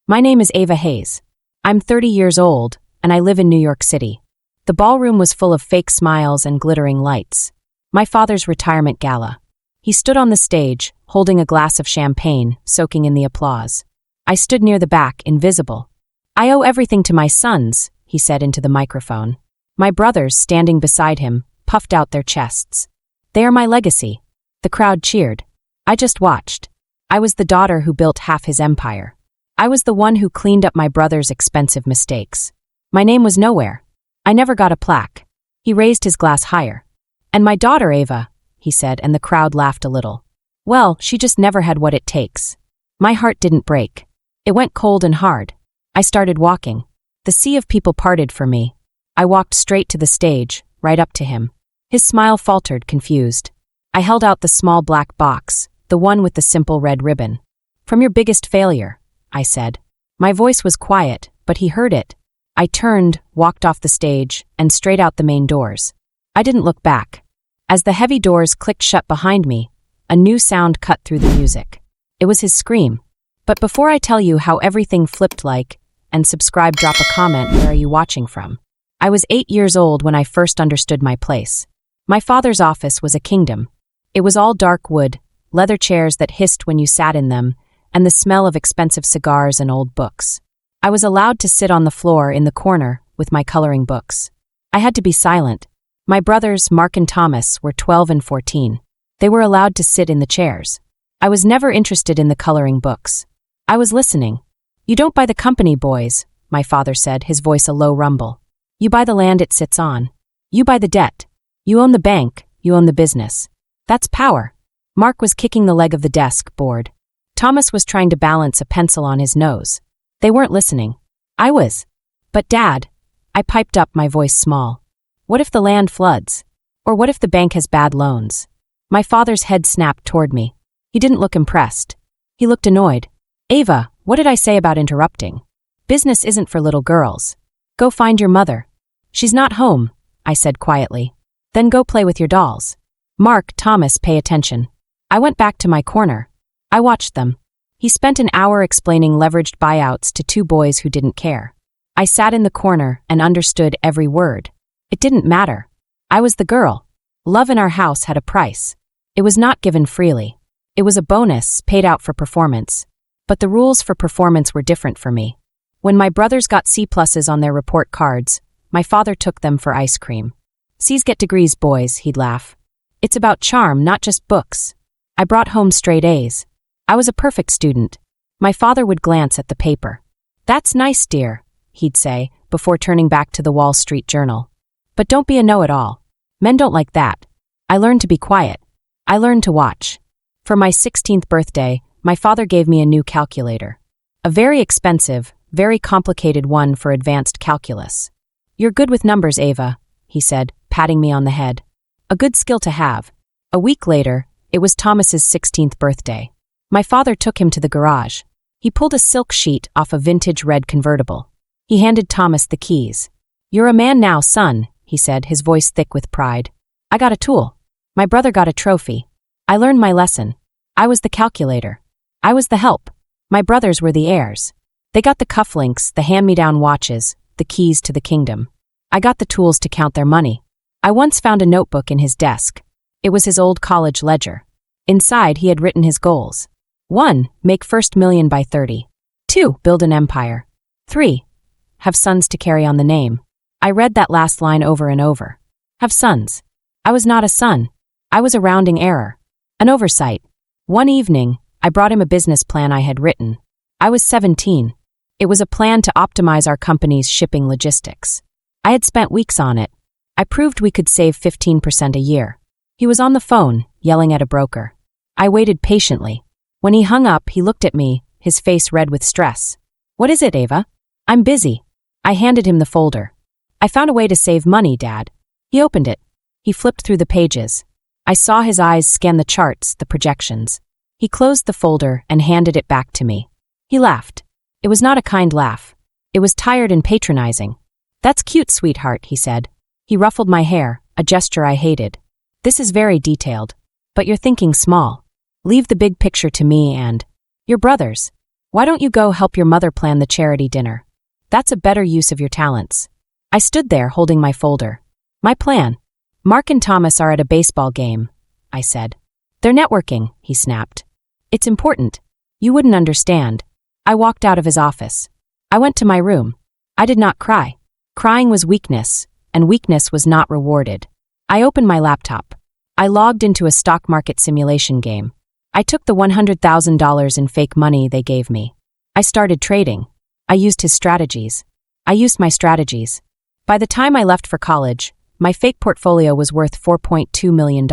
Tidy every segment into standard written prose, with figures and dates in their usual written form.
My name is Ava Hayes. I'm 30 years old, and I live in New York City. The ballroom was full of fake smiles and glittering lights. My father's retirement gala. He stood on the stage, holding a glass of champagne, soaking in the applause. I stood near the back, invisible. I owe everything to my sons, he said into the microphone. My brothers, standing beside him, puffed out their chests. They are my legacy. The crowd cheered. I just watched. I was the daughter who built half his empire. I was the one who cleaned up my brother's expensive mistakes. My name was nowhere. I never got a plaque. He raised his glass higher. And my daughter Ava, he said, and the crowd laughed a little. Well, she just never had what it takes. My heart didn't break. It went cold and hard. I started walking. The sea of people parted for me. I walked straight to the stage, right up to him. His smile faltered, confused. I held out the small black box, the one with the simple red ribbon. From your biggest failure, I said. My voice was quiet, but he heard it. I turned, walked off the stage, and straight out the main doors. I didn't look back. As the heavy doors clicked shut behind me, a new sound cut through the music. It was his scream. But before I tell you how everything flipped and subscribe, drop a comment, where are you watching from? I was 8 years old when I first understood my place. My father's office was a kingdom. It was all dark wood, leather chairs that hissed when you sat in them, and the smell of expensive cigars and old books. I was allowed to sit on the floor in the corner with my coloring books. I had to be silent. My brothers, Mark and Thomas, were 12 and 14. They were allowed to sit in the chairs. I was never interested in the coloring books. I was listening. You don't buy the company, boys, my father said, his voice a low rumble. You buy the land it sits on. You buy the debt. You own the bank. You own the business. That's power. Mark was kicking the leg of the desk, bored. Thomas was trying to balance a pencil on his nose. They weren't listening. I was. But Dad, I piped up, my voice small. What if the land floods? Or what if the bank has bad loans? My father's head snapped toward me. He didn't look impressed. He looked annoyed. Ava, what did I say about interrupting? Business isn't for little girls. Go find your mother. She's not home, I said quietly. Then go play with your dolls. Mark, Thomas, pay attention. I went back to my corner. I watched them. He spent an hour explaining leveraged buyouts to two boys who didn't care. I sat in the corner and understood every word. It didn't matter. I was the girl. Love in our house had a price. It was not given freely. It was a bonus paid out for performance. But the rules for performance were different for me. When my brothers got C+s on their report cards, my father took them for ice cream. C's get degrees, boys, he'd laugh. It's about charm, not just books. I brought home straight A's. I was a perfect student. My father would glance at the paper. That's nice, dear, he'd say, before turning back to the Wall Street Journal. But don't be a know-it-all. Men don't like that. I learned to be quiet. I learned to watch. For my 16th birthday, my father gave me a new calculator. A very expensive, very complicated one for advanced calculus. You're good with numbers, Ava, he said, patting me on the head. A good skill to have. A week later, it was Thomas's 16th birthday. My father took him to the garage. He pulled a silk sheet off a vintage red convertible. He handed Thomas the keys. You're a man now, son, he said, his voice thick with pride. I got a tool. My brother got a trophy. I learned my lesson. I was the calculator. I was the help. My brothers were the heirs. They got the cufflinks, the hand-me-down watches, the keys to the kingdom. I got the tools to count their money. I once found a notebook in his desk. It was his old college ledger. Inside, he had written his goals. 1. Make first million by 30. 2. Build an empire. 3. Have sons to carry on the name. I read that last line over and over. Have sons. I was not a son. I was a rounding error. An oversight. One evening, I brought him a business plan I had written. I was 17. It was a plan to optimize our company's shipping logistics. I had spent weeks on it. I proved we could save 15% a year. He was on the phone, yelling at a broker. I waited patiently. When he hung up, he looked at me, his face red with stress. What is it, Ava? I'm busy. I handed him the folder. I found a way to save money, Dad. He opened it. He flipped through the pages. I saw his eyes scan the charts, the projections. He closed the folder and handed it back to me. He laughed. It was not a kind laugh. It was tired and patronizing. That's cute, sweetheart, he said. He ruffled my hair, a gesture I hated. This is very detailed. But you're thinking small. Leave the big picture to me and your brothers. Why don't you go help your mother plan the charity dinner? That's a better use of your talents. I stood there holding my folder. My plan. Mark and Thomas are at a baseball game, I said. They're networking, he snapped. It's important. You wouldn't understand. I walked out of his office. I went to my room. I did not cry. Crying was weakness, and weakness was not rewarded. I opened my laptop. I logged into a stock market simulation game. I took the $100,000 in fake money they gave me. I started trading. I used his strategies. I used my strategies. By the time I left for college, my fake portfolio was worth $4.2 million.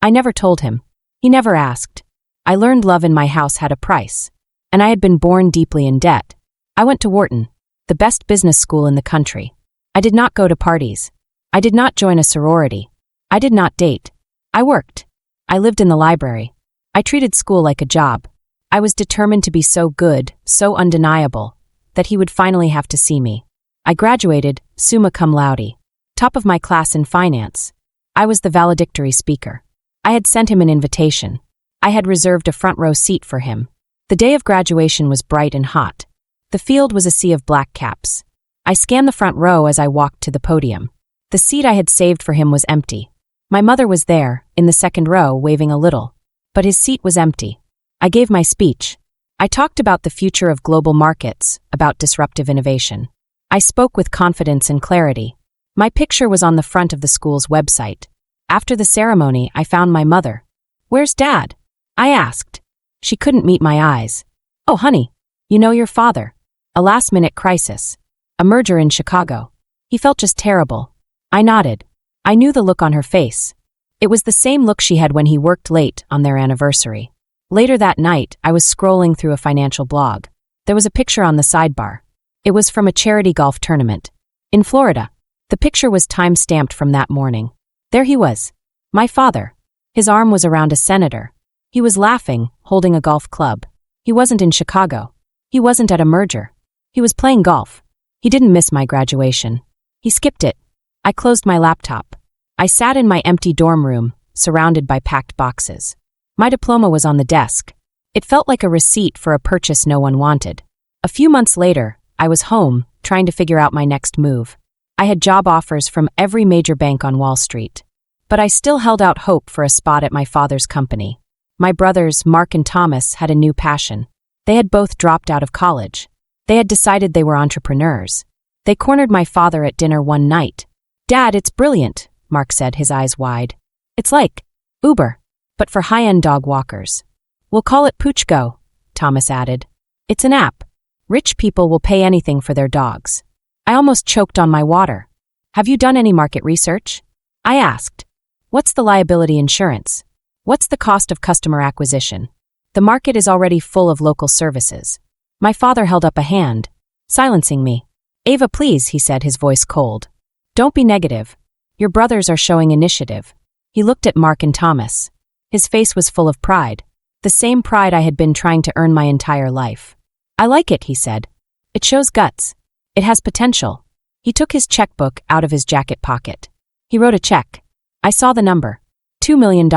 I never told him. He never asked. I learned love in my house had a price. And I had been born deeply in debt. I went to Wharton, the best business school in the country. I did not go to parties. I did not join a sorority. I did not date. I worked. I lived in the library. I treated school like a job. I was determined to be so good, so undeniable, that he would finally have to see me. I graduated, summa cum laude, top of my class in finance. I was the valedictory speaker. I had sent him an invitation. I had reserved a front row seat for him. The day of graduation was bright and hot. The field was a sea of black caps. I scanned the front row as I walked to the podium. The seat I had saved for him was empty. My mother was there, in the second row, waving a little. But his seat was empty. I gave my speech. I talked about the future of global markets, about disruptive innovation. I spoke with confidence and clarity. My picture was on the front of the school's website. After the ceremony, I found my mother. "Where's Dad?" I asked. She couldn't meet my eyes. "Oh, honey, you know your father. A last-minute crisis. A merger in Chicago. He felt just terrible." I nodded. I knew the look on her face. It was the same look she had when he worked late on their anniversary. Later that night, I was scrolling through a financial blog. There was a picture on the sidebar. It was from a charity golf tournament. In Florida. The picture was time-stamped from that morning. There he was. My father. His arm was around a senator. He was laughing, holding a golf club. He wasn't in Chicago. He wasn't at a merger. He was playing golf. He didn't miss my graduation. He skipped it. I closed my laptop. I sat in my empty dorm room, surrounded by packed boxes. My diploma was on the desk. It felt like a receipt for a purchase no one wanted. A few months later, I was home, trying to figure out my next move. I had job offers from every major bank on Wall Street. But I still held out hope for a spot at my father's company. My brothers, Mark and Thomas, had a new passion. They had both dropped out of college. They had decided they were entrepreneurs. They cornered my father at dinner one night. "Dad, it's brilliant," Mark said, his eyes wide. "It's like Uber, but for high-end dog walkers. We'll call it Poochgo," Thomas added. "It's an app. Rich people will pay anything for their dogs." I almost choked on my water. "Have you done any market research?" I asked. "What's the liability insurance? What's the cost of customer acquisition? The market is already full of local services." My father held up a hand, silencing me. "Ava, please," he said, his voice cold. "Don't be negative. Your brothers are showing initiative." He looked at Mark and Thomas. His face was full of pride, the same pride I had been trying to earn my entire life. "I like it," he said. "It shows guts. It has potential." He took his checkbook out of his jacket pocket. He wrote a check. I saw the number. $2 million.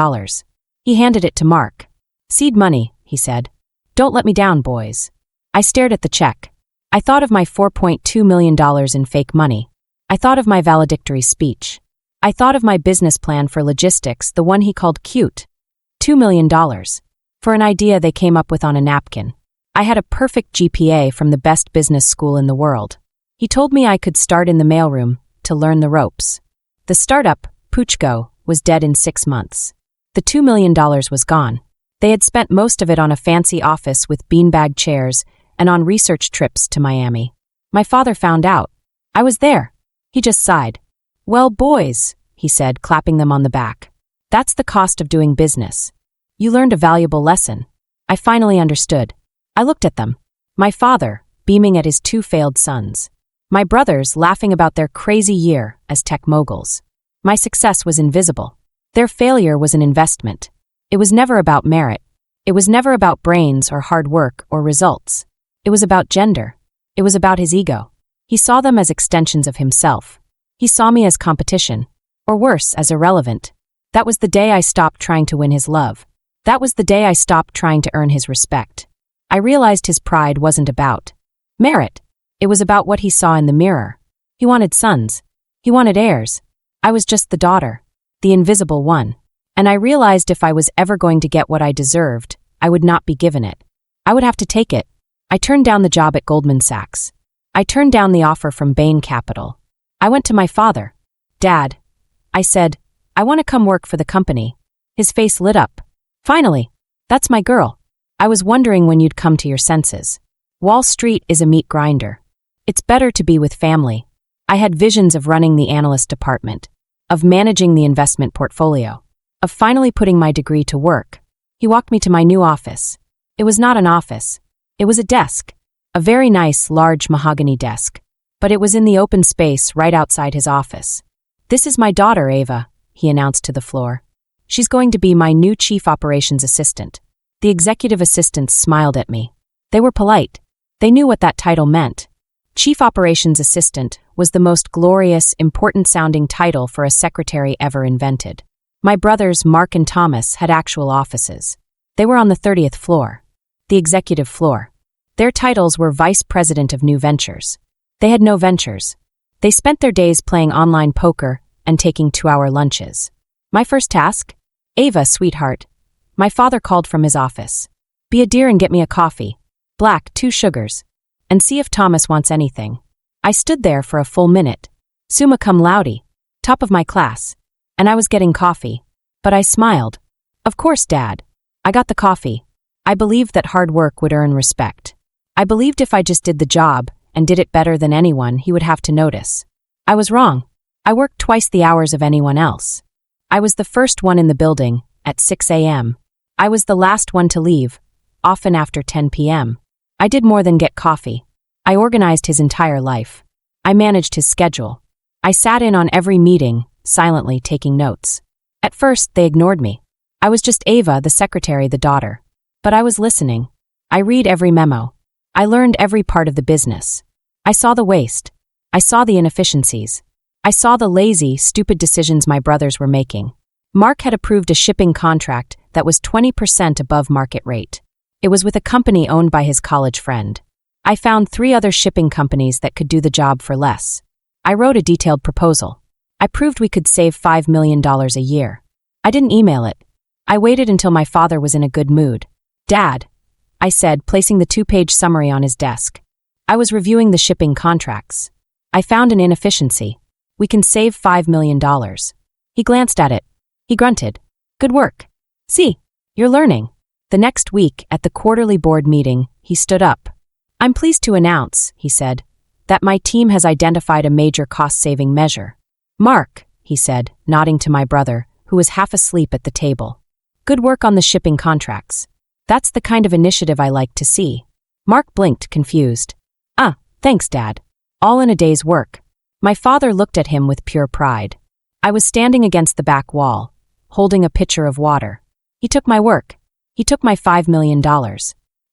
He handed it to Mark. "Seed money," he said. "Don't let me down, boys." I stared at the check. I thought of my $4.2 million in fake money. I thought of my valedictory speech. I thought of my business plan for logistics, the one he called cute. $2 million. For an idea they came up with on a napkin. I had a perfect GPA from the best business school in the world. He told me I could start in the mailroom to learn the ropes. The startup, Poochgo, was dead in 6 months. The $2 million was gone. They had spent most of it on a fancy office with beanbag chairs and on research trips to Miami. My father found out. I was there. He just sighed. "Well, boys," he said, clapping them on the back. "That's the cost of doing business. You learned a valuable lesson." I finally understood. I looked at them. My father, beaming at his 2 failed sons. My brothers, laughing about their crazy year as tech moguls. My success was invisible. Their failure was an investment. It was never about merit. It was never about brains or hard work or results. It was about gender. It was about his ego. He saw them as extensions of himself. He saw me as competition, or worse, as irrelevant. That was the day I stopped trying to win his love. That was the day I stopped trying to earn his respect. I realized his pride wasn't about merit. It was about what he saw in the mirror. He wanted sons. He wanted heirs. I was just the daughter, the invisible one. And I realized if I was ever going to get what I deserved, I would not be given it. I would have to take it. I turned down the job at Goldman Sachs. I turned down the offer from Bain Capital. I went to my father. Dad, I said, I want to come work for the company. His face lit up. Finally, that's my girl. I was wondering when you'd come to your senses. Wall Street is a meat grinder. It's better to be with family. I had visions of running the analyst department, of managing the investment portfolio, of finally putting my degree to work. He walked me to my new office. It was not an office. It was a desk. A very nice, large mahogany desk. But it was in the open space right outside his office. This is my daughter, Ava, he announced to the floor. She's going to be my new chief operations assistant. The executive assistants smiled at me. They were polite. They knew what that title meant. Chief operations assistant was the most glorious, important-sounding title for a secretary ever invented. My brothers, Mark and Thomas, had actual offices. They were on the 30th floor, the executive floor. Their titles were Vice President of New Ventures. They had no ventures. They spent their days playing online poker and taking 2-hour lunches. My first task? Ava, sweetheart. My father called from his office. Be a dear and get me a coffee. Black, 2 sugars. And see if Thomas wants anything. I stood there for a full minute. Summa cum laude. Top of my class. And I was getting coffee. But I smiled. Of course, Dad. I got the coffee. I believed that hard work would earn respect. I believed if I just did the job and did it better than anyone, he would have to notice. I was wrong. I worked twice the hours of anyone else. I was the first one in the building, at 6 a.m. I was the last one to leave, often after 10 p.m. I did more than get coffee. I organized his entire life. I managed his schedule. I sat in on every meeting, silently taking notes. At first, they ignored me. I was just Ava, the secretary, the daughter. But I was listening. I read every memo. I learned every part of the business. I saw the waste. I saw the inefficiencies. I saw the lazy, stupid decisions my brothers were making. Mark had approved a shipping contract that was 20% above market rate. It was with a company owned by his college friend. I found 3 other shipping companies that could do the job for less. I wrote a detailed proposal. I proved we could save $5 million a year. I didn't email it. I waited until my father was in a good mood. Dad, I said, placing the 2-page summary on his desk. I was reviewing the shipping contracts. I found an inefficiency. We can save $5 million. He glanced at it. He grunted. Good work. See, you're learning. The next week, at the quarterly board meeting, he stood up. I'm pleased to announce, he said, that my team has identified a major cost-saving measure. Mark, he said, nodding to my brother, who was half asleep at the table. Good work on the shipping contracts. That's the kind of initiative I like to see. Mark blinked, confused. Thanks, Dad. All in a day's work. My father looked at him with pure pride. I was standing against the back wall, holding a pitcher of water. He took my work. He took my $5 million.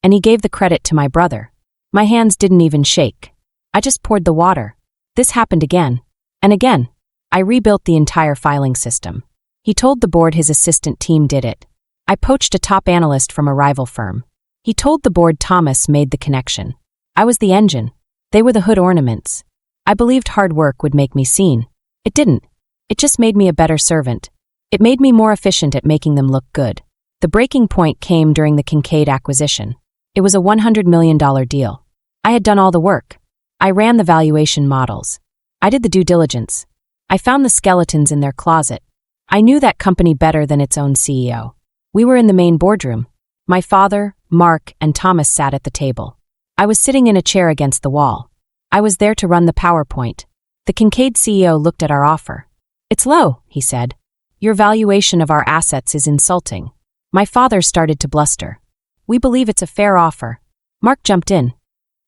And he gave the credit to my brother. My hands didn't even shake. I just poured the water. This happened again. And again. I rebuilt the entire filing system. He told the board his assistant team did it. I poached a top analyst from a rival firm. He told the board Thomas made the connection. I was the engine. They were the hood ornaments. I believed hard work would make me seen. It didn't. It just made me a better servant. It made me more efficient at making them look good. The breaking point came during the Kincaid acquisition. It was a $100 million deal. I had done all the work. I ran the valuation models. I did the due diligence. I found the skeletons in their closet. I knew that company better than its own CEO. We were in the main boardroom. My father, Mark, and Thomas sat at the table. I was sitting in a chair against the wall. I was there to run the PowerPoint. The Kincaid CEO looked at our offer. It's low, he said. Your valuation of our assets is insulting. My father started to bluster. We believe it's a fair offer. Mark jumped in.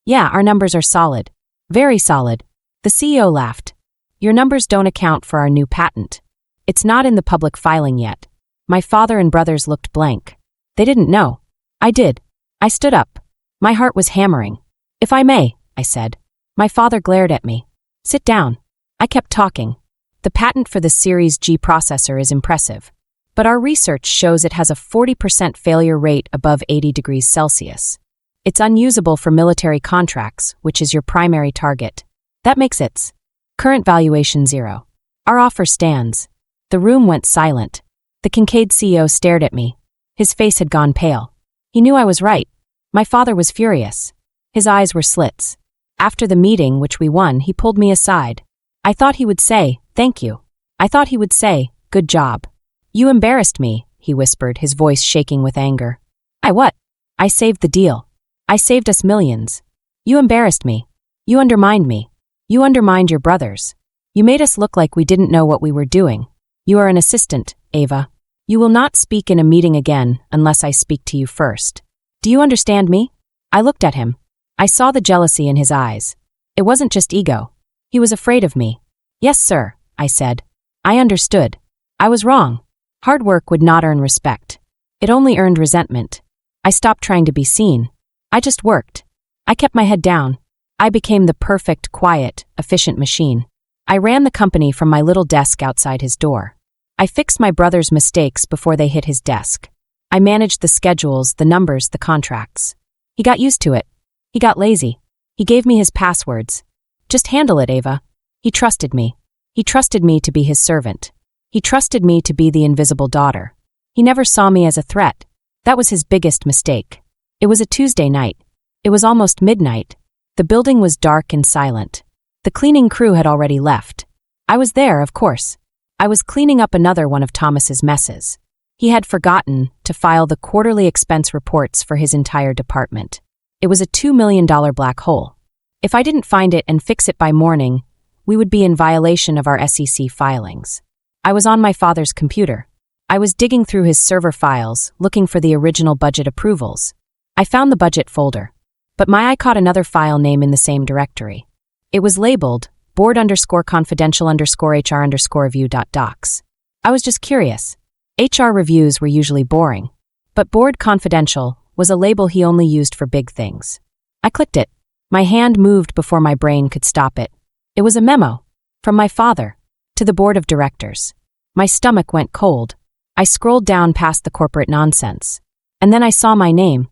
Yeah, our numbers are solid. Very solid. The CEO laughed. Your numbers don't account for our new patent. It's not in the public filing yet. My father and brothers looked blank. They didn't know. I did. I stood up. My heart was hammering. If I may, I said. My father glared at me. Sit down. I kept talking. The patent for the Series G processor is impressive. But our research shows it has a 40% failure rate above 80 degrees Celsius. It's unusable for military contracts, which is your primary target. That makes its current valuation 0. Our offer stands. The room went silent. The Kincaid CEO stared at me. His face had gone pale. He knew I was right. My father was furious. His eyes were slits. After the meeting, which we won, he pulled me aside. I thought he would say, "Thank you." I thought he would say, "Good job." "You embarrassed me," he whispered, his voice shaking with anger. "I what?" "I saved the deal. I saved us millions. You embarrassed me. You undermined me. You undermined your brothers. You made us look like we didn't know what we were doing. You are an assistant, Ava. You will not speak in a meeting again unless I speak to you first. Do you understand me?" I looked at him. I saw the jealousy in his eyes. It wasn't just ego. He was afraid of me. "Yes, sir," I said. I understood. I was wrong. Hard work would not earn respect. It only earned resentment. I stopped trying to be seen. I just worked. I kept my head down. I became the perfect, quiet, efficient machine. I ran the company from my little desk outside his door. I fixed my brother's mistakes before they hit his desk. I managed the schedules, the numbers, the contracts. He got used to it. He got lazy. He gave me his passwords. "Just handle it, Ava." He trusted me. He trusted me to be his servant. He trusted me to be the invisible daughter. He never saw me as a threat. That was his biggest mistake. It was a Tuesday night. It was almost midnight. The building was dark and silent. The cleaning crew had already left. I was there, of course. I was cleaning up another one of Thomas's messes. He had forgotten to file the quarterly expense reports for his entire department. It was a $2 million black hole. If I didn't find it and fix it by morning, we would be in violation of our SEC filings. I was on my father's computer. I was digging through his server files, looking for the original budget approvals. I found the budget folder, but my eye caught another file name in the same directory. It was labeled board_confidential_HR_review.docs. I was just curious. HR reviews were usually boring, but board confidential was a label he only used for big things. I clicked it. My hand moved before my brain could stop it. It was a memo from my father to the board of directors. My stomach went cold. I scrolled down past the corporate nonsense. And then I saw my name.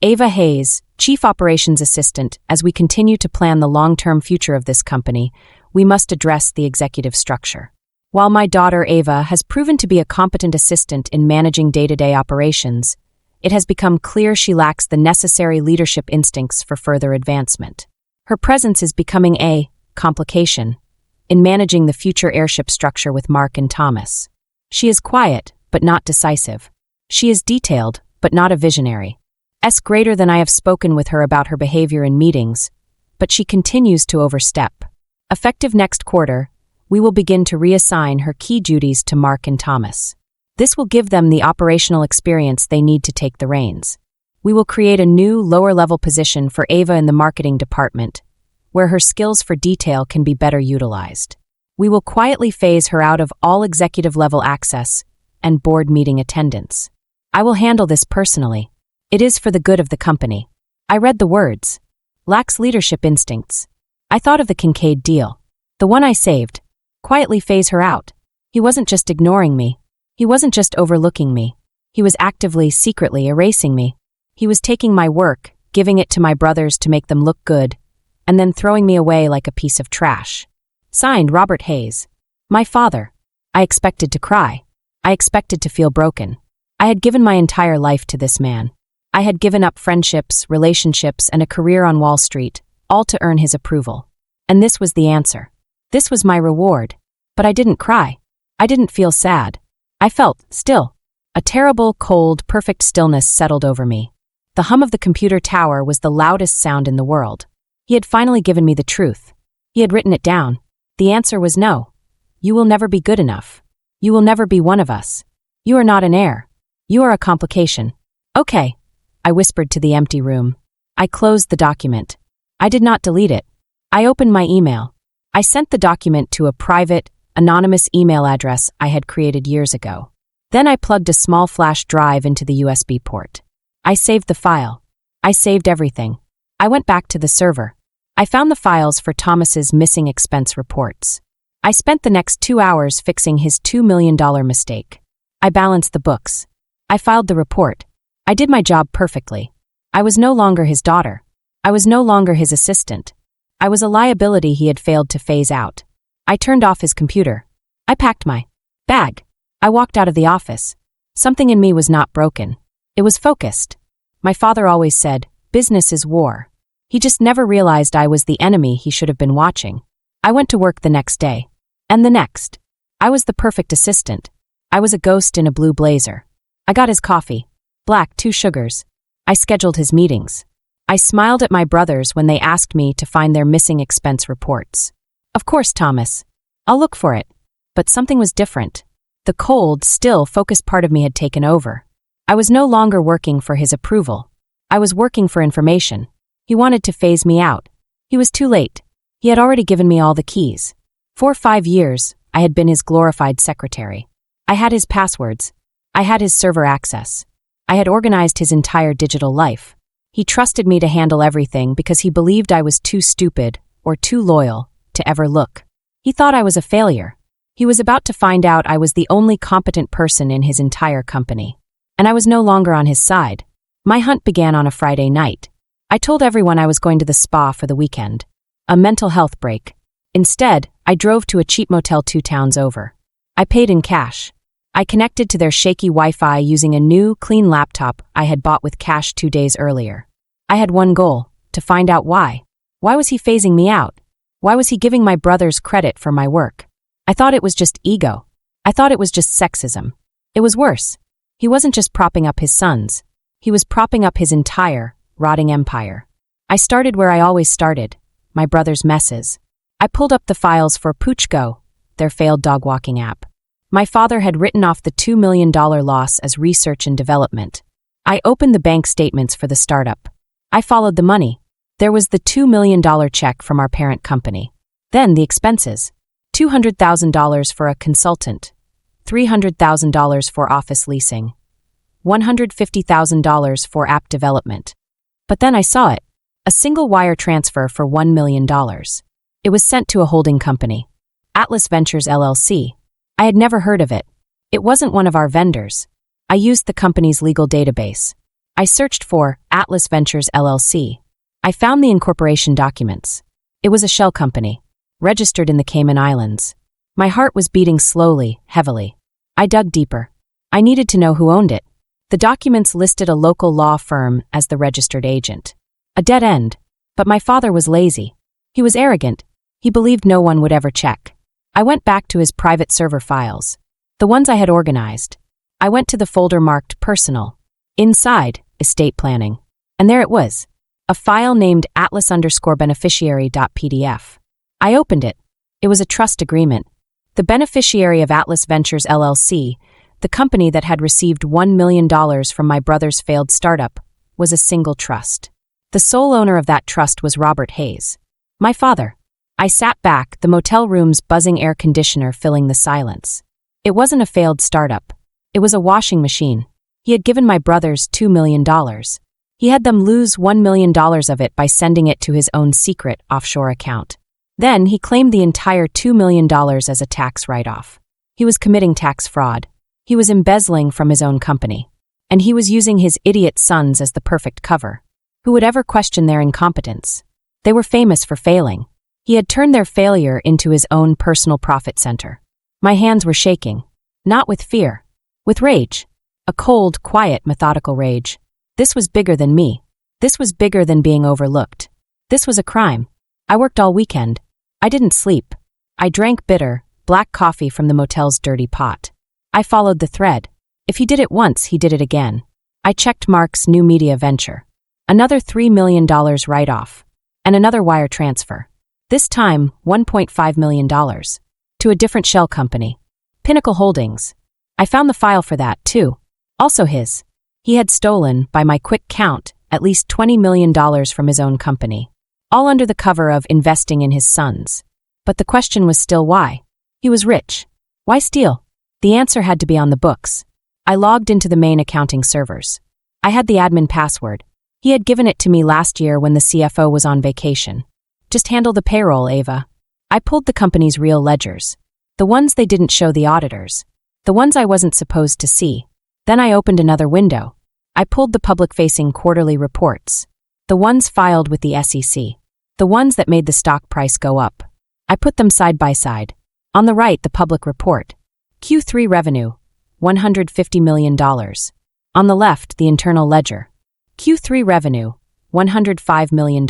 Ava Hayes, Chief Operations Assistant. As we continue to plan the long-term future of this company, we must address the executive structure. While my daughter Ava has proven to be a competent assistant in managing day-to-day operations, it has become clear she lacks the necessary leadership instincts for further advancement. Her presence is becoming a complication in managing the future airship structure with Mark and Thomas. She is quiet, but not decisive. She is detailed, but not a visionary. Greater than I have spoken with her about her behavior in meetings, but she continues to overstep. Effective next quarter, we will begin to reassign her key duties to Mark and Thomas. This will give them the operational experience they need to take the reins. We will create a new, lower-level position for Ava in the marketing department, where her skills for detail can be better utilized. We will quietly phase her out of all executive-level access and board meeting attendance. I will handle this personally. It is for the good of the company. I read the words. Lacks leadership instincts. I thought of the Kincaid deal. The one I saved. Quietly phase her out. He wasn't just ignoring me. He wasn't just overlooking me. He was actively, secretly erasing me. He was taking my work, giving it to my brothers to make them look good, and then throwing me away like a piece of trash. Signed, Robert Hayes. My father. I expected to cry. I expected to feel broken. I had given my entire life to this man. I had given up friendships, relationships, and a career on Wall Street, all to earn his approval. And this was the answer. This was my reward. But I didn't cry. I didn't feel sad. I felt still. A terrible, cold, perfect stillness settled over me. The hum of the computer tower was the loudest sound in the world. He had finally given me the truth. He had written it down. The answer was no. You will never be good enough. You will never be one of us. You are not an heir. You are a complication. Okay, I whispered to the empty room. I closed the document. I did not delete it. I opened my email. I sent the document to a private, anonymous email address I had created years ago. Then I plugged a small flash drive into the USB port. I saved the file. I saved everything. I went back to the server. I found the files for Thomas's missing expense reports. I spent the next 2 hours fixing his $2 million mistake. I balanced the books. I filed the report. I did my job perfectly. I was no longer his daughter. I was no longer his assistant. I was a liability he had failed to phase out. I turned off his computer. I packed my bag. I walked out of the office. Something in me was not broken. It was focused. My father always said, "Business is war." He just never realized I was the enemy he should have been watching. I went to work the next day. And the next. I was the perfect assistant. I was a ghost in a blue blazer. I got his coffee. Black, 2 sugars. I scheduled his meetings. I smiled at my brothers when they asked me to find their missing expense reports. "Of course, Thomas. I'll look for it." But something was different. The cold, still focused part of me had taken over. I was no longer working for his approval. I was working for information. He wanted to phase me out. He was too late. He had already given me all the keys. For 5 years, I had been his glorified secretary. I had his passwords. I had his server access. I had organized his entire digital life. He trusted me to handle everything because he believed I was too stupid or too loyal to ever look. He thought I was a failure. He was about to find out I was the only competent person in his entire company. And I was no longer on his side. My hunt began on a Friday night. I told everyone I was going to the spa for the weekend. A mental health break. Instead, I drove to a cheap motel 2 towns over. I paid in cash. I connected to their shaky Wi-Fi using a new, clean laptop I had bought with cash 2 days earlier. I had one goal, to find out why. Why was he phasing me out? Why was he giving my brothers credit for my work? I thought it was just ego. I thought it was just sexism. It was worse. He wasn't just propping up his sons. He was propping up his entire, rotting empire. I started where I always started, my brothers' messes. I pulled up the files for Poochgo, their failed dog walking app. My father had written off the $2 million loss as research and development. I opened the bank statements for the startup. I followed the money. There was the $2 million check from our parent company. Then the expenses. $200,000 for a consultant. $300,000 for office leasing. $150,000 for app development. But then I saw it. A single wire transfer for $1 million. It was sent to a holding company. Atlas Ventures LLC. I had never heard of it. It wasn't one of our vendors. I used the company's legal database. I searched for Atlas Ventures LLC. I found the incorporation documents. It was a shell company, registered in the Cayman Islands. My heart was beating slowly, heavily. I dug deeper. I needed to know who owned it. The documents listed a local law firm as the registered agent. A dead end. But my father was lazy. He was arrogant. He believed no one would ever check. I went back to his private server files. The ones I had organized. I went to the folder marked Personal. Inside, Estate Planning. And there it was. A file named atlas_beneficiary.pdf. I opened it. It was a trust agreement. The beneficiary of Atlas Ventures LLC, the company that had received $1 million from my brother's failed startup, was a single trust. The sole owner of that trust was Robert Hayes. My father. I sat back, the motel room's buzzing air conditioner filling the silence. It wasn't a failed startup. It was a washing machine. He had given my brothers $2 million. He had them lose $1 million of it by sending it to his own secret offshore account. Then he claimed the entire $2 million as a tax write-off. He was committing tax fraud. He was embezzling from his own company. And he was using his idiot sons as the perfect cover. Who would ever question their incompetence? They were famous for failing. He had turned their failure into his own personal profit center. My hands were shaking. Not with fear. With rage. A cold, quiet, methodical rage. This was bigger than me. This was bigger than being overlooked. This was a crime. I worked all weekend. I didn't sleep. I drank bitter, black coffee from the motel's dirty pot. I followed the thread. If he did it once, he did it again. I checked Mark's new media venture. Another $3 million write-off. And another wire transfer. This time, $1.5 million. To a different shell company. Pinnacle Holdings. I found the file for that, too. Also his. He had stolen, by my quick count, at least $20 million from his own company. All under the cover of investing in his sons. But the question was still why. He was rich. Why steal? The answer had to be on the books. I logged into the main accounting servers. I had the admin password. He had given it to me last year when the CFO was on vacation. Just handle the payroll, Ava. I pulled the company's real ledgers. The ones they didn't show the auditors. The ones I wasn't supposed to see. Then I opened another window. I pulled the public-facing quarterly reports. The ones filed with the SEC. The ones that made the stock price go up. I put them side by side. On the right, the public report. Q3 revenue, $150 million. On the left, the internal ledger. Q3 revenue, $105 million.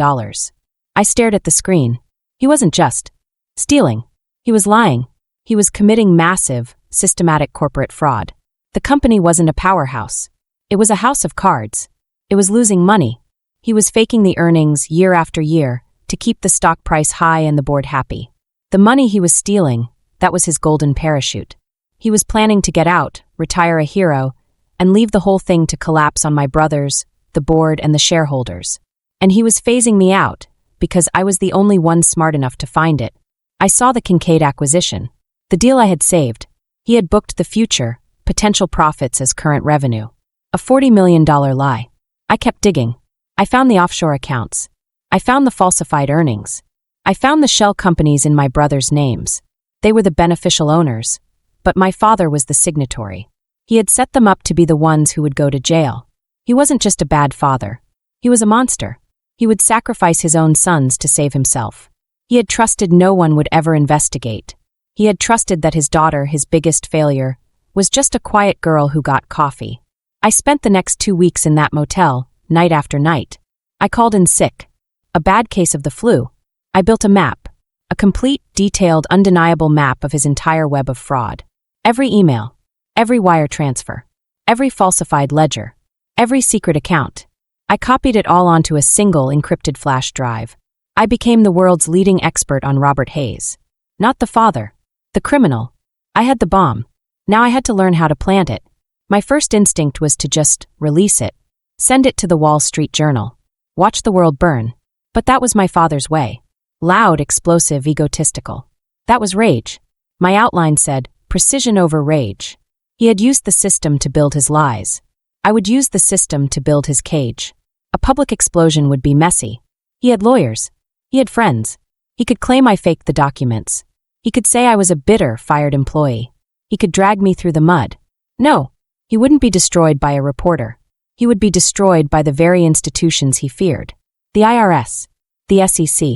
I stared at the screen. He wasn't just stealing. He was lying. He was committing massive, systematic corporate fraud. The company wasn't a powerhouse. It was a house of cards. It was losing money. He was faking the earnings year after year to keep the stock price high and the board happy. The money he was stealing, that was his golden parachute. He was planning to get out, retire a hero, and leave the whole thing to collapse on my brothers, the board, and the shareholders. And he was phasing me out because I was the only one smart enough to find it. I saw the Kincaid acquisition, the deal I had saved. He had booked the future, potential profits as current revenue. A $40 million lie. I kept digging. I found the offshore accounts. I found the falsified earnings. I found the shell companies in my brothers' names. They were the beneficial owners, but my father was the signatory. He had set them up to be the ones who would go to jail. He wasn't just a bad father. He was a monster. He would sacrifice his own sons to save himself. He had trusted no one would ever investigate. He had trusted that his daughter, his biggest failure, was just a quiet girl who got coffee. I spent the next 2 weeks in that motel, night after night. I called in sick. A bad case of the flu. I built a map. A complete, detailed, undeniable map of his entire web of fraud. Every email. Every wire transfer. Every falsified ledger. Every secret account. I copied it all onto a single encrypted flash drive. I became the world's leading expert on Robert Hayes. Not the father. The criminal. I had the bomb. Now I had to learn how to plant it. My first instinct was to just release it. Send it to the Wall Street Journal. Watch the world burn. But that was my father's way. Loud, explosive, egotistical. That was rage. My outline said, precision over rage. He had used the system to build his lies. I would use the system to build his cage. A public explosion would be messy. He had lawyers. He had friends. He could claim I faked the documents. He could say I was a bitter, fired employee. He could drag me through the mud. No, he wouldn't be destroyed by a reporter. He would be destroyed by the very institutions he feared. The IRS, the SEC,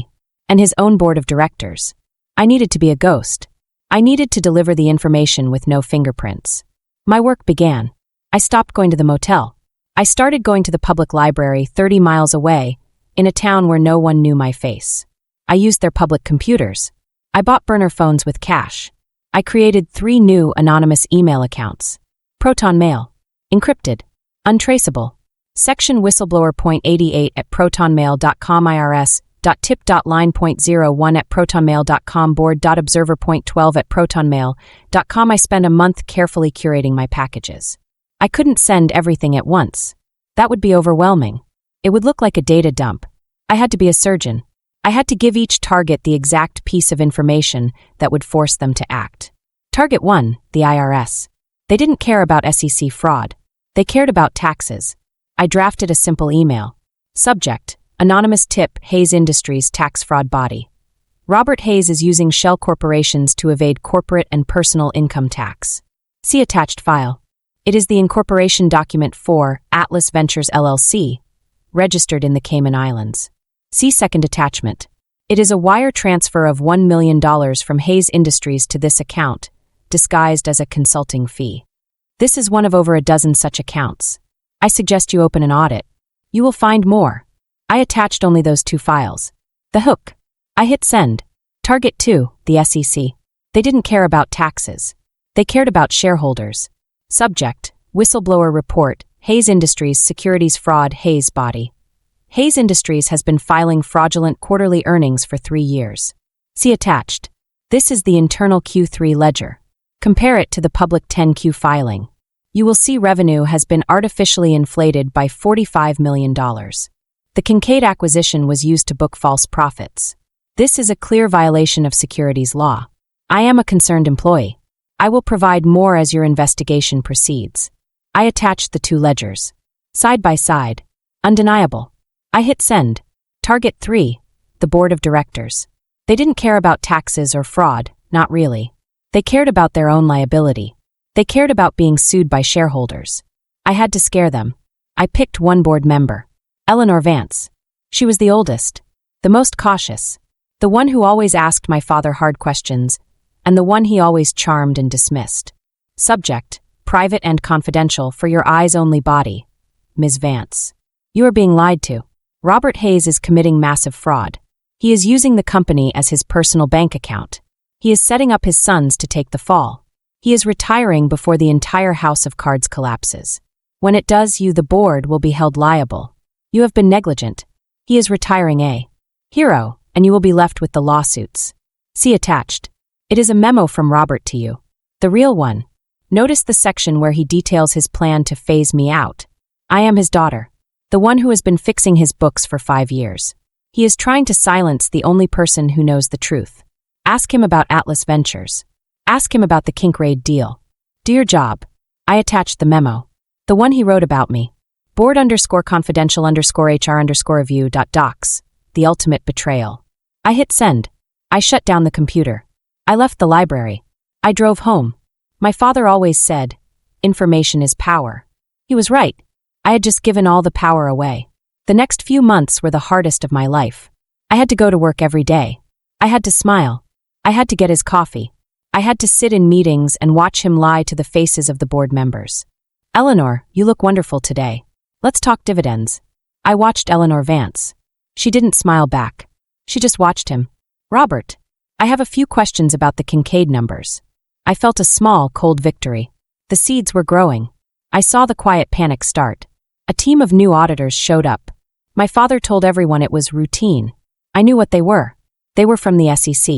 and his own board of directors. I needed to be a ghost. I needed to deliver the information with no fingerprints. My work began. I stopped going to the motel. I started going to the public library 30 miles away, in a town where no one knew my face. I used their public computers. I bought burner phones with cash. I created 3 new anonymous email accounts. Proton Mail. Encrypted. Untraceable. Section whistleblower.88 at protonmail.com irs.tip.line.01 at protonmail.com board.observer.12 at protonmail.com. I spent a month carefully curating my packages. I couldn't send everything at once. That would be overwhelming. It would look like a data dump. I had to be a surgeon. I had to give each target the exact piece of information that would force them to act. Target 1, the IRS. They didn't care about SEC fraud. They cared about taxes. I drafted a simple email. Subject, anonymous tip, Hayes Industries tax fraud body. Robert Hayes is using shell corporations to evade corporate and personal income tax. See attached file. It is the incorporation document for Atlas Ventures LLC, registered in the Cayman Islands. See second attachment. It is a wire transfer of $1 million from Hayes Industries to this account, disguised as a consulting fee. This is one of over a dozen such accounts. I suggest you open an audit. You will find more. I attached only those 2 files. The hook. I hit send. Target 2, the SEC. They didn't care about taxes. They cared about shareholders. Subject, whistleblower report, Hayes Industries securities fraud Hayes body. Hayes Industries has been filing fraudulent quarterly earnings for 3 years. See attached. This is the internal Q3 ledger. Compare it to the public 10Q filing. You will see revenue has been artificially inflated by $45 million. The Kincaid acquisition was used to book false profits. This is a clear violation of securities law. I am a concerned employee. I will provide more as your investigation proceeds. I attached the 2 ledgers. Side by side. Undeniable. I hit send. Target 3, the board of directors. They didn't care about taxes or fraud, not really. They cared about their own liability. They cared about being sued by shareholders. I had to scare them. I picked one board member. Eleanor Vance. She was the oldest, the most cautious, the one who always asked my father hard questions, and the one he always charmed and dismissed. Subject, private and confidential for your eyes-only body. Ms. Vance. You are being lied to. Robert Hayes is committing massive fraud. He is using the company as his personal bank account. He is setting up his sons to take the fall. He is retiring before the entire house of cards collapses. When it does, you, the board, will be held liable. You have been negligent. He is retiring a hero, and you will be left with the lawsuits. See attached. It is a memo from Robert to you. The real one. Notice the section where he details his plan to phase me out. I am his daughter, the one who has been fixing his books for 5 years. He is trying to silence the only person who knows the truth. Ask him about Atlas Ventures. Ask him about the Kinkraid deal. Do your job. I attached the memo. The one he wrote about me. board_confidential_HR_review.docs. The ultimate betrayal. I hit send. I shut down the computer. I left the library. I drove home. My father always said, information is power. He was right. I had just given all the power away. The next few months were the hardest of my life. I had to go to work every day. I had to smile. I had to get his coffee. I had to sit in meetings and watch him lie to the faces of the board members. Eleanor, you look wonderful today. Let's talk dividends. I watched Eleanor Vance. She didn't smile back. She just watched him. Robert, I have a few questions about the Kincaid numbers. I felt a small, cold victory. The seeds were growing. I saw the quiet panic start. A team of new auditors showed up. My father told everyone it was routine. I knew what they were. They were from the SEC.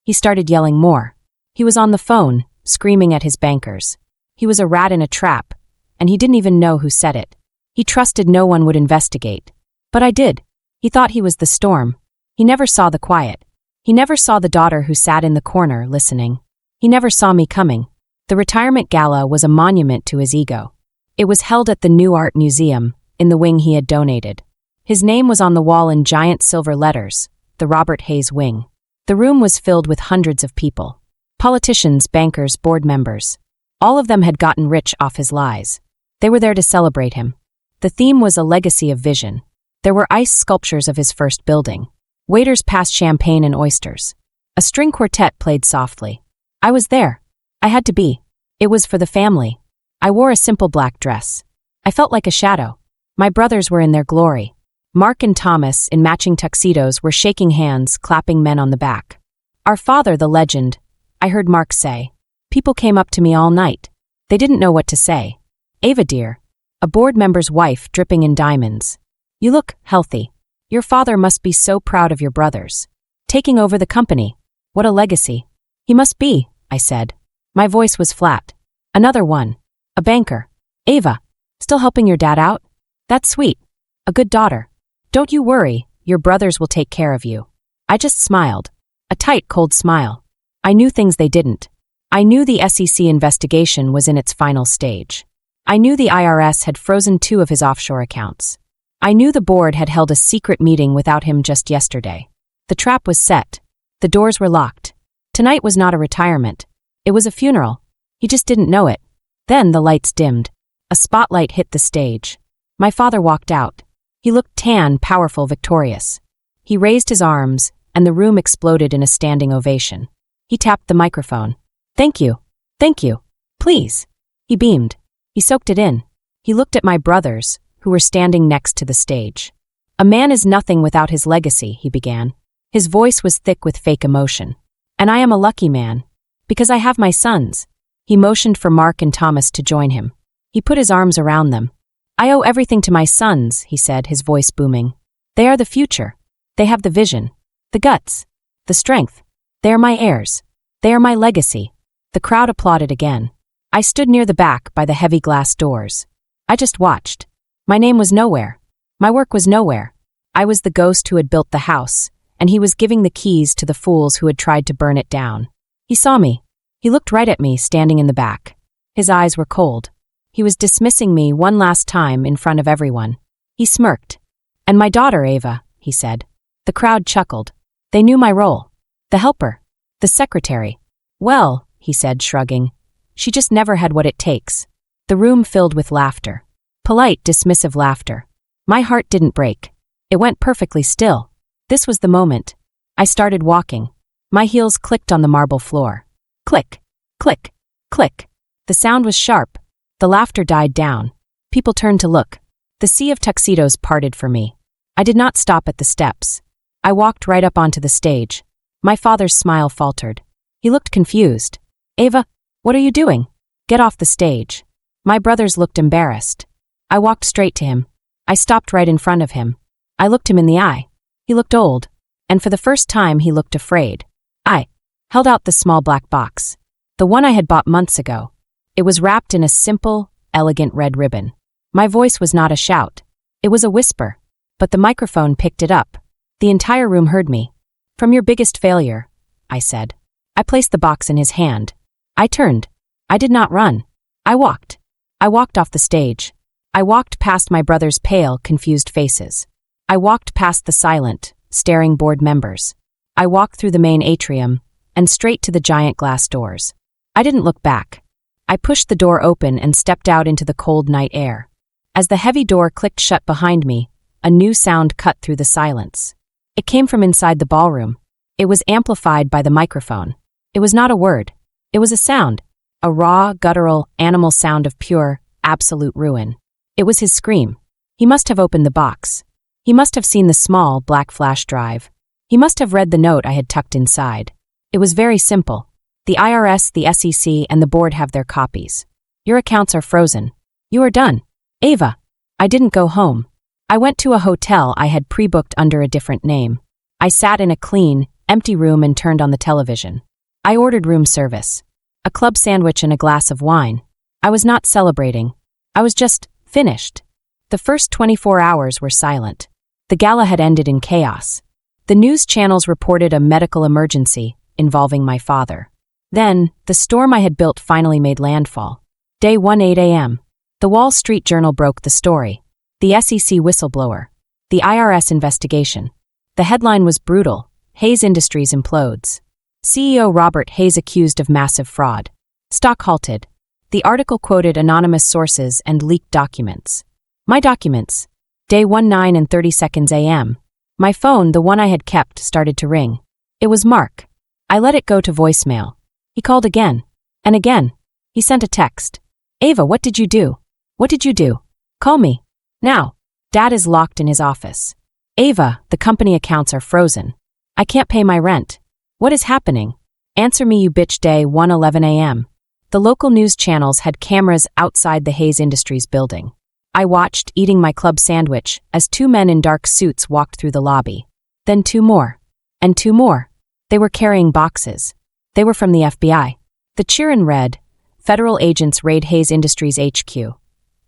He started yelling more. He was on the phone, screaming at his bankers. He was a rat in a trap, and he didn't even know who said it. He trusted no one would investigate. But I did. He thought he was the storm. He never saw the quiet. He never saw the daughter who sat in the corner listening. He never saw me coming. The retirement gala was a monument to his ego. It was held at the New Art Museum, in the wing he had donated. His name was on the wall in giant silver letters, the Robert Hayes Wing. The room was filled with hundreds of people. Politicians, bankers, board members. All of them had gotten rich off his lies. They were there to celebrate him. The theme was a legacy of vision. There were ice sculptures of his first building. Waiters passed champagne and oysters. A string quartet played softly. I was there. I had to be. It was for the family. I wore a simple black dress. I felt like a shadow. My brothers were in their glory. Mark and Thomas, in matching tuxedos, were shaking hands, clapping men on the back. Our father, the legend, I heard Mark say. People came up to me all night. They didn't know what to say. Ava, dear, a board member's wife dripping in diamonds. You look healthy. Your father must be so proud of your brothers. Taking over the company. What a legacy. He must be, I said. My voice was flat. Another one. A banker. Ava, still helping your dad out? That's sweet. A good daughter. Don't you worry, your brothers will take care of you. I just smiled. A tight, cold smile. I knew things they didn't. I knew the SEC investigation was in its final stage. I knew the IRS had frozen 2 of his offshore accounts. I knew the board had held a secret meeting without him just yesterday. The trap was set. The doors were locked. Tonight was not a retirement. It was a funeral. He just didn't know it. Then the lights dimmed. A spotlight hit the stage. My father walked out. He looked tan, powerful, victorious. He raised his arms, and the room exploded in a standing ovation. He tapped the microphone. Thank you. Thank you. Please. He beamed. He soaked it in. He looked at my brothers, who were standing next to the stage. A man is nothing without his legacy, he began. His voice was thick with fake emotion. And I am a lucky man. Because I have my sons. He motioned for Mark and Thomas to join him. He put his arms around them. I owe everything to my sons, he said, his voice booming. They are the future. They have the vision, the guts, the strength. They are my heirs. They are my legacy. The crowd applauded again. I stood near the back by the heavy glass doors. I just watched. My name was nowhere. My work was nowhere. I was the ghost who had built the house, and he was giving the keys to the fools who had tried to burn it down. He saw me. He looked right at me, standing in the back. His eyes were cold. He was dismissing me one last time in front of everyone. He smirked. And my daughter, Ava, he said. The crowd chuckled. They knew my role. The helper. The secretary. Well, he said, shrugging. She just never had what it takes. The room filled with laughter. Polite, dismissive laughter. My heart didn't break. It went perfectly still. This was the moment. I started walking. My heels clicked on the marble floor. Click, click, click. The sound was sharp. The laughter died down. People turned to look. The sea of tuxedos parted for me. I did not stop at the steps. I walked right up onto the stage. My father's smile faltered. He looked confused. Ava, what are you doing? Get off the stage. My brothers looked embarrassed. I walked straight to him. I stopped right in front of him. I looked him in the eye. He looked old, and for the first time he looked afraid. I held out the small black box, the one I had bought months ago. It was wrapped in a simple, elegant red ribbon. My voice was not a shout. It was a whisper, but the microphone picked it up. The entire room heard me. From your biggest failure, I said. I placed the box in his hand. I turned. I did not run. I walked. I walked off the stage. I walked past my brother's pale, confused faces. I walked past the silent, staring board members. I walked through the main atrium and straight to the giant glass doors. I didn't look back. I pushed the door open and stepped out into the cold night air. As the heavy door clicked shut behind me, a new sound cut through the silence. It came from inside the ballroom. It was amplified by the microphone. It was not a word. It was a sound, a raw, guttural, animal sound of pure, absolute ruin. It was his scream. He must have opened the box. He must have seen the small, black flash drive. He must have read the note I had tucked inside. It was very simple. The IRS, the SEC, and the board have their copies. Your accounts are frozen. You are done. Ava. I didn't go home. I went to a hotel I had pre-booked under a different name. I sat in a clean, empty room and turned on the television. I ordered room service. A club sandwich and a glass of wine. I was not celebrating. I was just finished. The first 24 hours were silent. The gala had ended in chaos. The news channels reported a medical emergency involving my father. Then, the storm I had built finally made landfall. Day 1, 8 a.m. The Wall Street Journal broke the story. The SEC whistleblower. The IRS investigation. The headline was brutal. Hayes Industries implodes. CEO Robert Hayes accused of massive fraud. Stock halted. The article quoted anonymous sources and leaked documents. My documents. Day 1, 9 and 30 seconds a.m. My phone, the one I had kept, started to ring. It was Mark. I let it go to voicemail. He called again. And again. He sent a text. Ava, what did you do? What did you do? Call me. Now. Dad is locked in his office. Ava, the company accounts are frozen. I can't pay my rent. What is happening? Answer me, you bitch. Day 1, 11 a.m. The local news channels had cameras outside the Hayes Industries building. I watched, eating my club sandwich, as 2 men in dark suits walked through the lobby. Then 2 more. And 2 more. They were carrying boxes. They were from the FBI. The cheer-in read, Federal agents raid Hayes Industries HQ.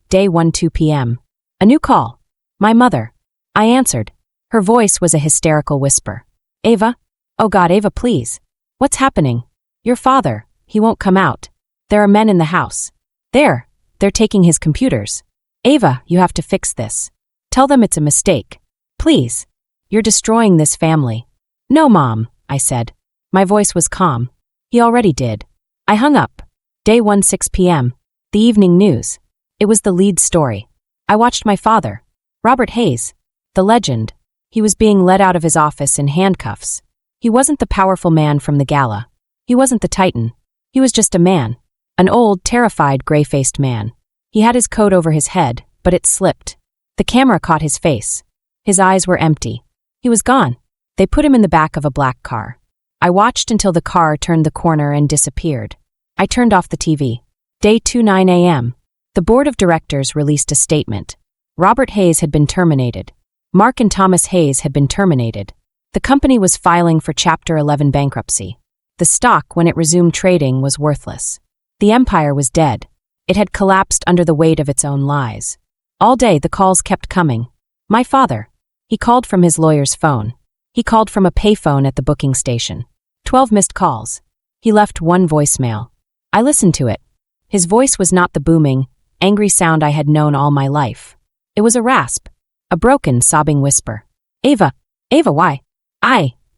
Day 1, 2 p.m. A new call. My mother. I answered. Her voice was a hysterical whisper. Ava? Oh God, Ava, please. What's happening? Your father. He won't come out. There are men in the house. They're taking his computers. Ava, you have to fix this. Tell them it's a mistake. Please. You're destroying this family. No, Mom, I said. My voice was calm. He already did. I hung up. Day 1, 6 p.m. The evening news. It was the lead story. I watched my father, Robert Hayes, the legend. He was being led out of his office in handcuffs. He wasn't the powerful man from the gala. He wasn't the titan. He was just a man. An old, terrified, gray-faced man. He had his coat over his head, but it slipped. The camera caught his face. His eyes were empty. He was gone. They put him in the back of a black car. I watched until the car turned the corner and disappeared. I turned off the TV. Day 2, 9 a.m. The board of directors released a statement. Robert Hayes had been terminated. Mark and Thomas Hayes had been terminated. The company was filing for Chapter 11 bankruptcy. The stock, when it resumed trading, was worthless. The empire was dead. It had collapsed under the weight of its own lies. All day the calls kept coming. My father. He called from his lawyer's phone. He called from a payphone at the booking station. 12 missed calls. He left 1 voicemail. I listened to it. His voice was not the booming, angry sound I had known all my life. It was a rasp. A broken, sobbing whisper. Ava, why?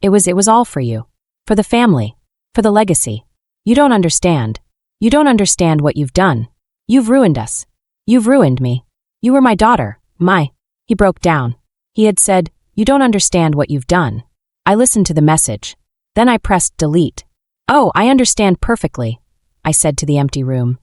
It was all for you. For the family. For the legacy. You don't understand. You don't understand what you've done. You've ruined us. You've ruined me. You were my daughter, my. He broke down. He had said, "You don't understand what you've done." I listened to the message. Then I pressed delete. "Oh, I understand perfectly," I said to the empty room.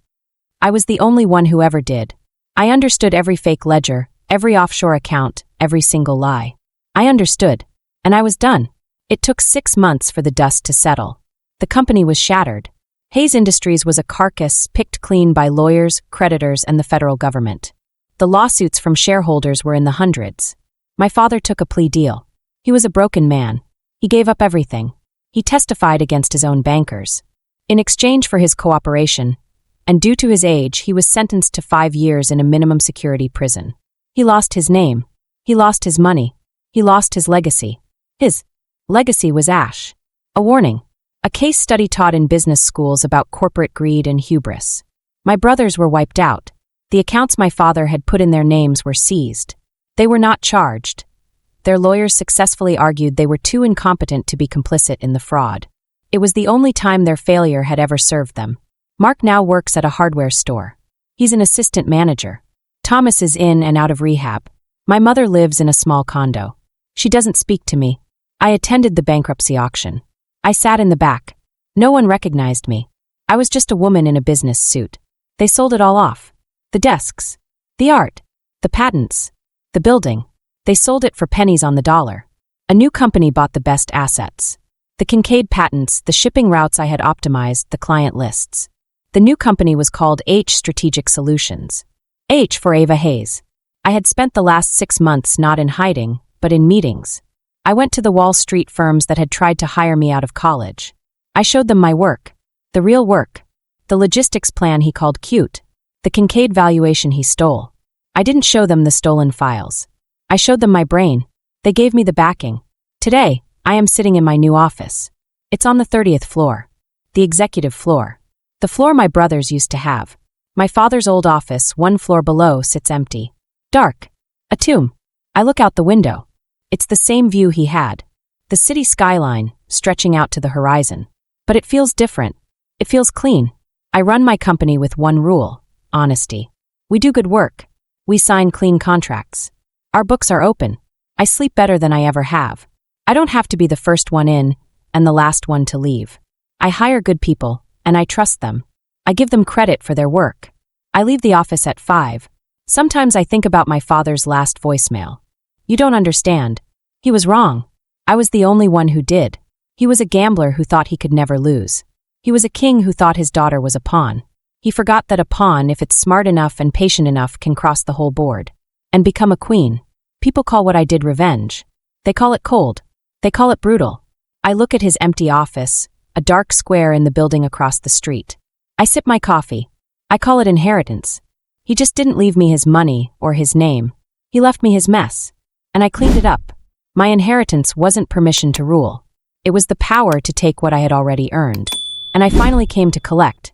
I was the only one who ever did. I understood every fake ledger, every offshore account, every single lie. I understood. And I was done. It took 6 months for the dust to settle. The company was shattered. Hayes Industries was a carcass picked clean by lawyers, creditors, and the federal government. The lawsuits from shareholders were in the hundreds. My father took a plea deal. He was a broken man. He gave up everything. He testified against his own bankers. In exchange for his cooperation, and due to his age, he was sentenced to 5 years in a minimum security prison. He lost his name. He lost his money. He lost his legacy. His legacy was ash. A warning. A case study taught in business schools about corporate greed and hubris. My brothers were wiped out. The accounts my father had put in their names were seized. They were not charged. Their lawyers successfully argued they were too incompetent to be complicit in the fraud. It was the only time their failure had ever served them. Mark now works at a hardware store. He's an assistant manager. Thomas is in and out of rehab. My mother lives in a small condo. She doesn't speak to me. I attended the bankruptcy auction. I sat in the back. No one recognized me. I was just a woman in a business suit. They sold it all off. The desks. The art. The patents. The building. They sold it for pennies on the dollar. A new company bought the best assets. The Kincaid patents, the shipping routes I had optimized, the client lists. The new company was called H Strategic Solutions. H for Ava Hayes. I had spent the last 6 months not in hiding, but in meetings. I went to the Wall Street firms that had tried to hire me out of college. I showed them my work. The real work. The logistics plan he called cute. The Kincaid valuation he stole. I didn't show them the stolen files. I showed them my brain. They gave me the backing. Today, I am sitting in my new office. It's on the 30th floor. The executive floor. The floor my brothers used to have. My father's old office, 1 floor below, sits empty. Dark. A tomb. I look out the window. It's the same view he had. The city skyline, stretching out to the horizon. But it feels different. It feels clean. I run my company with one rule: honesty. We do good work. We sign clean contracts. Our books are open. I sleep better than I ever have. I don't have to be the first one in and the last one to leave. I hire good people, and I trust them. I give them credit for their work. I leave the office at 5. Sometimes I think about my father's last voicemail. You don't understand. He was wrong. I was the only one who did. He was a gambler who thought he could never lose. He was a king who thought his daughter was a pawn. He forgot that a pawn, if it's smart enough and patient enough, can cross the whole board and become a queen. People call what I did revenge. They call it cold. They call it brutal. I look at his empty office, a dark square in the building across the street. I sip my coffee. I call it inheritance. He just didn't leave me his money or his name. He left me his mess. And I cleaned it up. My inheritance wasn't permission to rule. It was the power to take what I had already earned. And I finally came to collect.